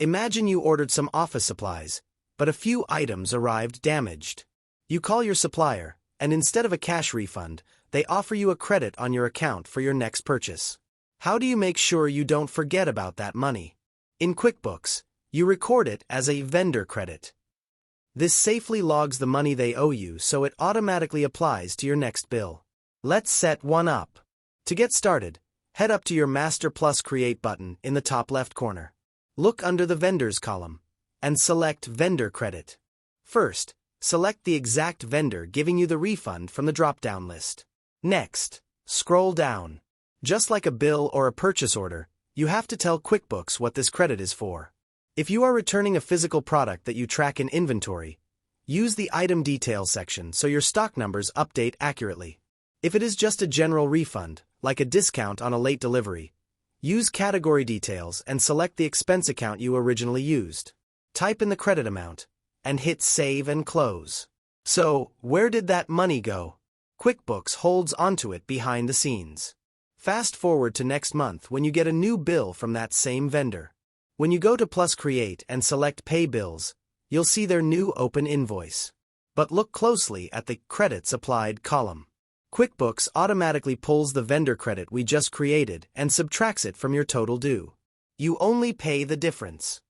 Imagine you ordered some office supplies, but a few items arrived damaged. You call your supplier, and instead of a cash refund, they offer you a credit on your account for your next purchase. How do you make sure you don't forget about that money? In QuickBooks, you record it as a vendor credit. This safely logs the money they owe you so it automatically applies to your next bill. Let's set one up. To get started, head up to your Master Plus Create button in the top left corner. Look under the Vendors column and select Vendor Credit. First, select the exact vendor giving you the refund from the drop-down list. Next, scroll down. Just like a bill or a purchase order, you have to tell QuickBooks what this credit is for. If you are returning a physical product that you track in inventory, use the Item Details section so your stock numbers update accurately. If it is just a general refund, like a discount on a late delivery, use Category Details and select the expense account you originally used. Type in the credit amount, and hit Save and Close. So, where did that money go? QuickBooks holds onto it behind the scenes. Fast forward to next month when you get a new bill from that same vendor. When you go to Plus Create and select Pay Bills, you'll see their new open invoice. But look closely at the Credits Applied column. QuickBooks automatically pulls the vendor credit we just created and subtracts it from your total due. You only pay the difference.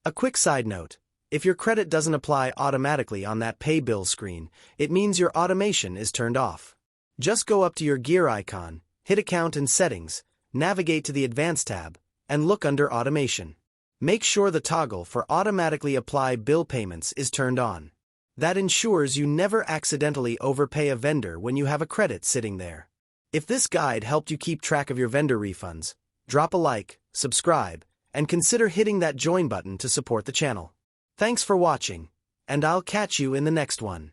A quick side note, if your credit doesn't apply automatically on that Pay Bill screen, it means your automation is turned off. Just go up to your gear icon, hit Account and Settings, navigate to the Advanced tab, and look under Automation. Make sure the toggle for Automatically Apply Bill Payments is turned on. That ensures you never accidentally overpay a vendor when you have a credit sitting there. If this guide helped you keep track of your vendor refunds, drop a like, subscribe, and consider hitting that join button to support the channel. Thanks for watching, and I'll catch you in the next one.